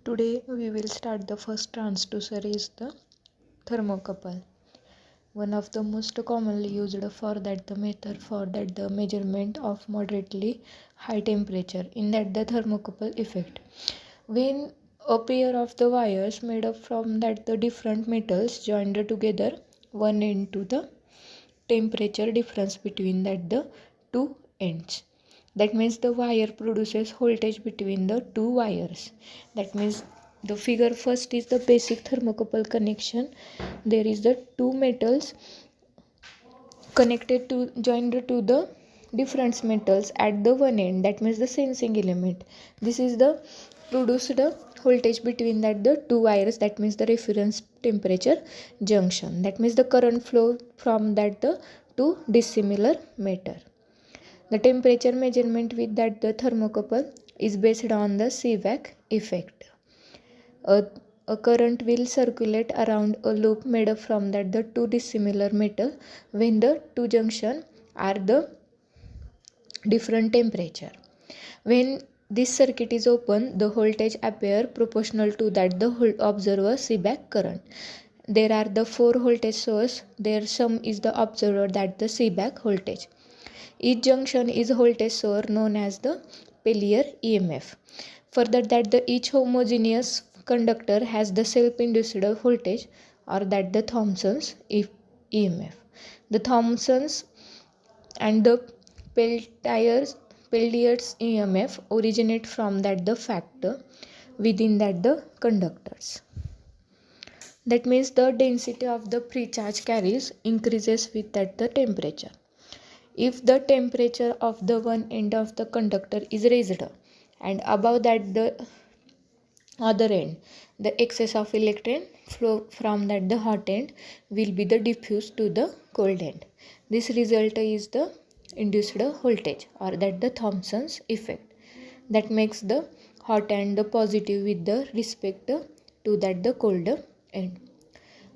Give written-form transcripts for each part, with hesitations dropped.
Today we will start the first transducer is the thermocouple. One of the most commonly used for that the method for that the measurement of moderately high temperature in that the thermocouple effect. When a pair of the wires made up from that the different metals joined together one end to the temperature difference between that the two ends. That means the wire produces voltage between the two wires. That means the figure first is the basic thermocouple connection. There is the two metals connected to joined to the different metals at the one end. That means the sensing element. This is the produced voltage between that the two wires. That means the reference temperature junction. That means the current flow from that the two dissimilar matter. The temperature measurement with that the thermocouple is based on the Seebeck effect. A current will circulate around a loop made up from that the two dissimilar metal when the two junction are the different temperature. When this circuit is open, the voltage appear proportional to that the observer Seebeck current. There are the four voltage source. Their sum is the observer that the Seebeck voltage. Each junction is a voltage source known as the Pellier EMF. Further that the each homogeneous conductor has the self-induced voltage or that the Thomson's EMF. The Thomson's and the Peltier's EMF originate from that the factor within that the conductors. That means the density of the pre-charge carriers increases with that the temperature. If the temperature of the one end of the conductor is raised and above that the other end, the excess of electron flow from that the hot end will be the diffused to the cold end. This result is the induced voltage or that the Thomson's effect that makes the hot end the positive with the respect to that the colder end.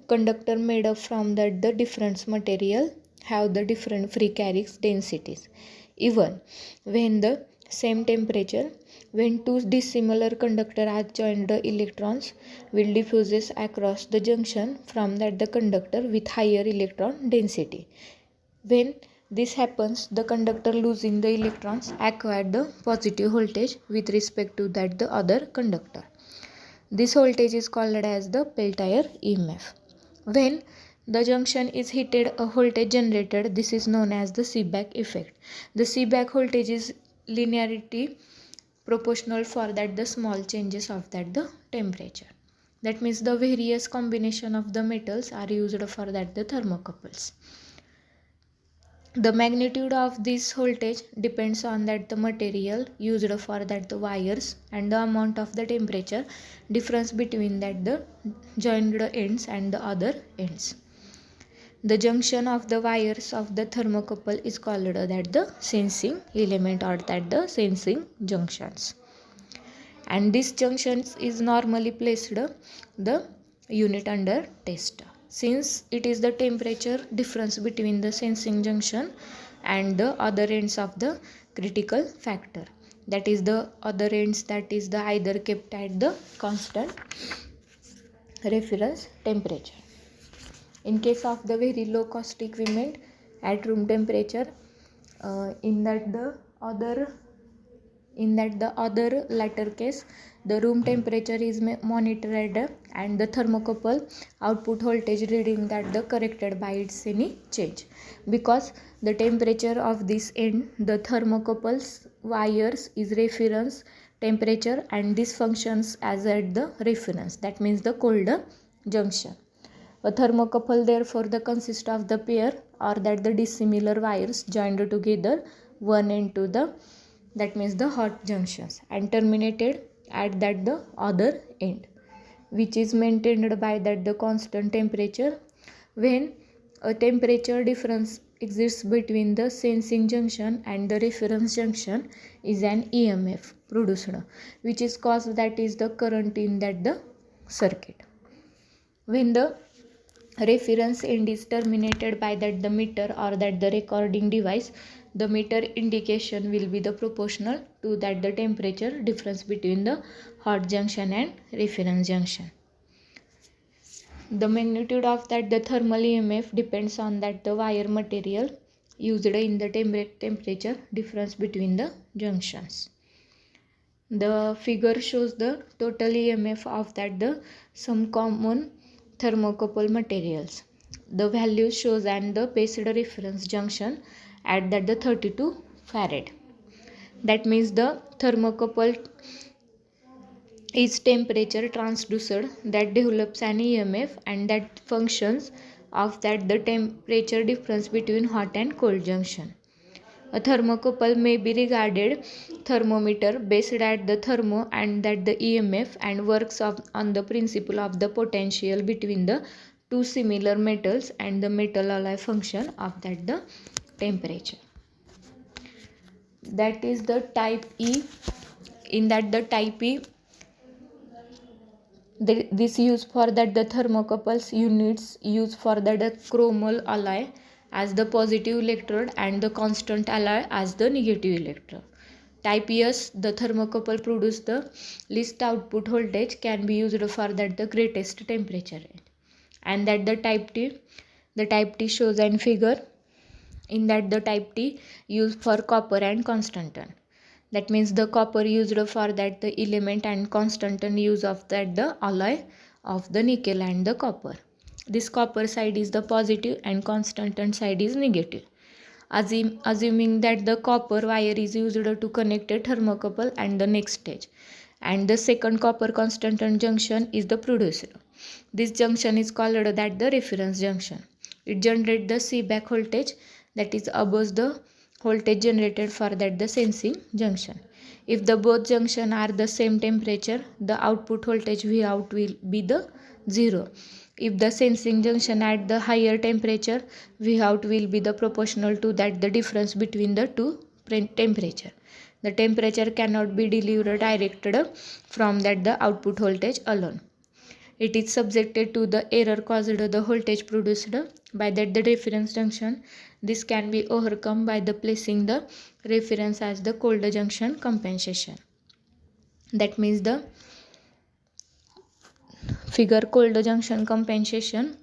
Conductor made up from that the different material have the different free carriage densities. Even when the same temperature, when two dissimilar conductors are joined, the electrons will diffuse across the junction from that the conductor with higher electron density. When this happens, the conductor losing the electrons acquire the positive voltage with respect to that the other conductor. This voltage is called as the Peltier EMF. When the junction is heated, a voltage generated. This is known as the Seebeck effect. The Seebeck voltage is linearity proportional for that the small changes of that the temperature. That means the various combination of the metals are used for that the thermocouples. The magnitude of this voltage depends on that the material used for that the wires and the amount of the temperature difference between that the joined ends and the other ends. The junction of the wires of the thermocouple is called that the sensing element or that the sensing junctions. And this junctions is normally placed the unit under test. Since it is the temperature difference between the sensing junction and the other ends of the critical factor. That is the other ends that is the either kept at the constant reference temperature. In case of the very low cost equipment at room temperature, in that the other latter case, the room temperature is monitored and the thermocouple output voltage reading that the corrected by its any change. Because the temperature of this end, the thermocouple's wires is reference temperature and this functions as at the reference. That means the cold junction. A thermocouple therefore the consist of the pair or that the dissimilar wires joined together one end to the that means the hot junctions and terminated at that the other end, which is maintained by that the constant temperature. When a temperature difference exists between the sensing junction and the reference junction is an EMF produced, which is caused that is the current in that the circuit. When the reference end is terminated by that the meter or that the recording device, the meter indication will be the proportional to that the temperature difference between the hot junction and reference junction. The magnitude of that the thermal EMF depends on that the wire material used in the temperature difference between the junctions. The figure shows the total EMF of that the some common thermocouple materials. The value shows and the based reference junction at that the 32 farad. That means the thermocouple is temperature transducer that develops an EMF and that functions of that the temperature difference between hot and cold junction. A thermocouple may be regarded thermometer based at the thermo and that the EMF and works on the principle of the potential between the two similar metals and the metal alloy function of that the temperature. That is the type E. In that the type E, this use for that the thermocouples units use for that the chromal alloy as the positive electrode and the constant alloy as the negative electrode. Type S, the thermocouple produce the least output voltage can be used for that the greatest temperature range. And that the type T shows in figure. In that the type T used for copper and constantan. That means the copper used for that the element and constantan use of that the alloy of the nickel and the copper. This copper side is the positive and constantan side is negative. Assuming that the copper wire is used to connect a thermocouple and the next stage, and the second copper constantan junction is the producer. This junction is called that the reference junction. It generates the seeback voltage that is above the voltage generated for that the sensing junction. If the both junction are the same temperature, the output voltage V out will be the 0. If the sensing junction at the higher temperature, V out will be the proportional to that the difference between the two temperature. The temperature cannot be delivered directed from that the output voltage alone. It is subjected to the error caused the voltage produced by that the reference junction. This can be overcome by the placing the reference as the cold junction compensation. That means the figure cold junction compensation.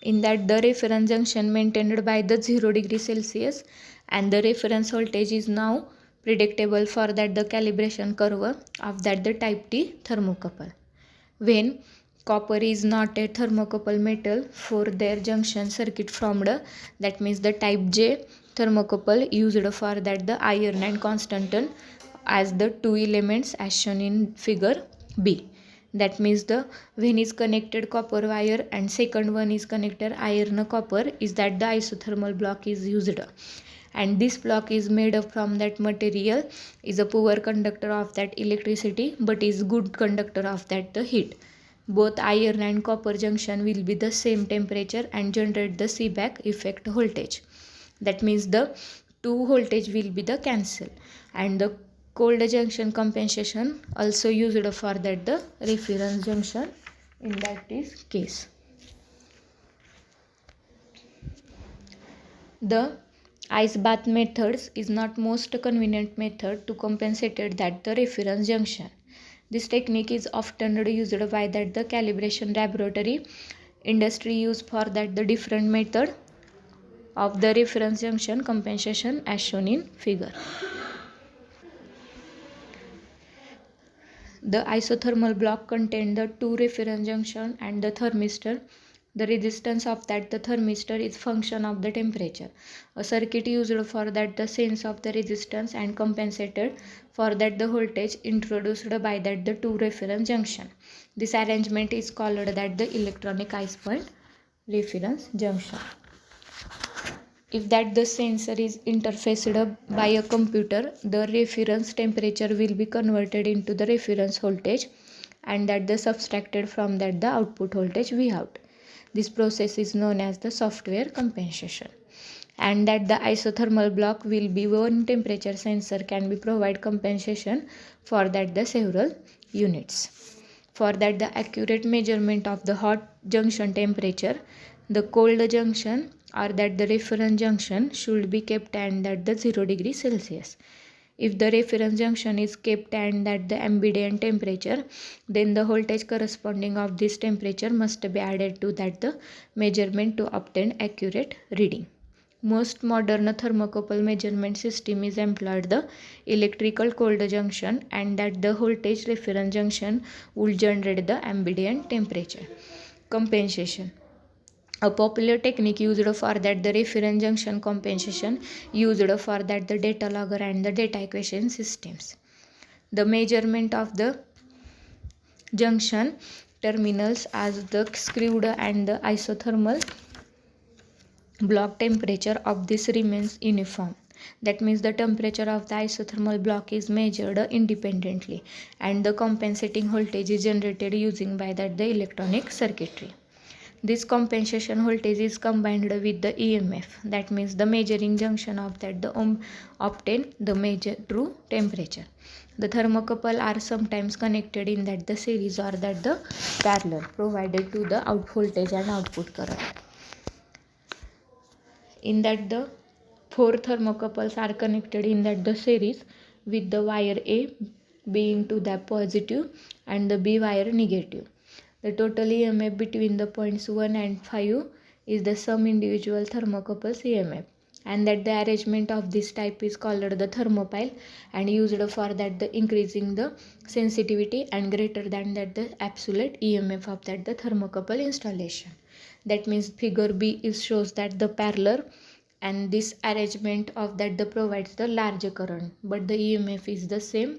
In that the reference junction maintained by the 0 degree Celsius and the reference voltage is now predictable for that the calibration curve of that the type T thermocouple. When copper is not a thermocouple metal, for their junction circuit formed, that means the type J thermocouple used for that the iron and constantan as the two elements as shown in figure B. That means the when is connected copper wire and second one is connected iron copper is that the isothermal block is used, and this block is made up from that material is a poor conductor of that electricity but is good conductor of that the heat. Both iron and copper junction will be the same temperature and generate the seeback effect voltage. That means the two voltage will be the cancel, and the cold junction compensation also used for that the reference junction in that is case. The ice bath methods is not most convenient method to compensate that the reference junction. This technique is often used by that the calibration laboratory industry use for that the different method of the reference junction compensation as shown in figure. The isothermal block contain the two reference junction and the thermistor. The resistance of that the thermistor is function of the temperature. A circuit used for that the sense of the resistance and compensated for that the voltage introduced by that the two reference junction. This arrangement is called that the electronic ice point reference junction. If that the sensor is interfaced by a computer, the reference temperature will be converted into the reference voltage and that the subtracted from that the output voltage V out. This process is known as the software compensation. And that the isothermal block will be one temperature sensor can be provide compensation for that the several units. For that the accurate measurement of the hot junction temperature, the cold junction or that the reference junction should be kept at that the 0 degree Celsius. If the reference junction is kept and at the ambient temperature, then the voltage corresponding of this temperature must be added to that the measurement to obtain accurate reading. Most modern thermocouple measurement system is employed the electrical cold junction and that the voltage reference junction will generate the ambient temperature. Compensation. A popular technique used for that the reference junction compensation used for that the data logger and the data equation systems. The measurement of the junction terminals as the screwed and the isothermal block temperature of this remains uniform. That means the temperature of the isothermal block is measured independently and the compensating voltage is generated using by that the electronic circuitry. This compensation voltage is combined with the EMF. That means the measuring junction of that the obtain the measure true temperature. The thermocouple are sometimes connected in that the series or that the parallel provided to the out voltage and output current. In that the four thermocouples are connected in that the series with the wire A being to the positive and the B wire negative. The total EMF between the points 1 and 5 is the sum individual thermocouples EMF, and that the arrangement of this type is called the thermopile and used for that the increasing the sensitivity and greater than that the absolute EMF of that the thermocouple installation. That means figure B is shows that the parallel and this arrangement of that the provides the larger current but the EMF is the same,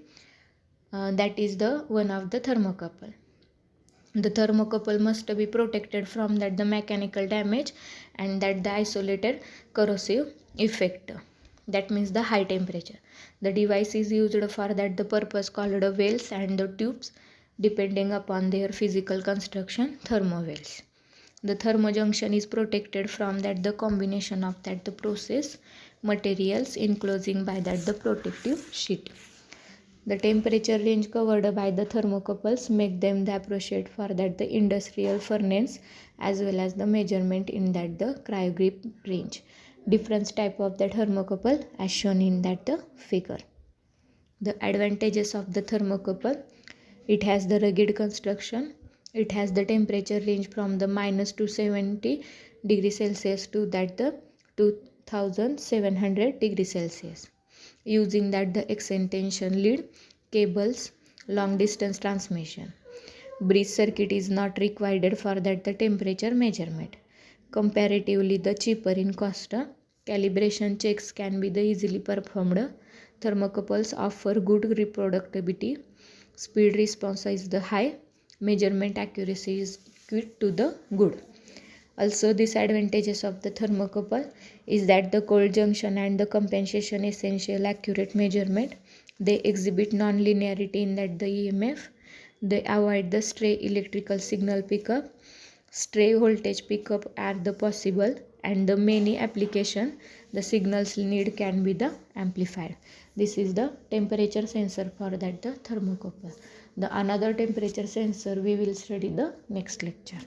that is the one of the thermocouple. The thermocouple must be protected from that the mechanical damage and that the isolated corrosive effect. That means the high temperature. The device is used for that the purpose called the wells and the tubes depending upon their physical construction, thermowells. The thermojunction is protected from that the combination of that the process materials enclosing by that the protective sheet. The temperature range covered by the thermocouples make them the appropriate for that the industrial furnace as well as the measurement in that the cryograph range. Different type of the thermocouple as shown in that the figure. The advantages of the thermocouple: it has the rugged construction, it has the temperature range from the minus 270 degrees Celsius to that the 2700 degrees Celsius. Using that the extension lead cables, long distance transmission. Bridge circuit is not required for that the temperature measurement. Comparatively the cheaper in cost. Calibration checks can be the easily performed. Thermocouples offer good reproducibility. Speed response is the high. Measurement accuracy is quick to the good. Also, disadvantages of the thermocouple is that the cold junction and the compensation essential accurate measurement. They exhibit non-linearity in that the EMF. They avoid the stray electrical signal pickup. Stray voltage pickup are the possible, and the many application the signals need can be the amplified. This is the temperature sensor for that the thermocouple. The another temperature sensor we will study the next lecture.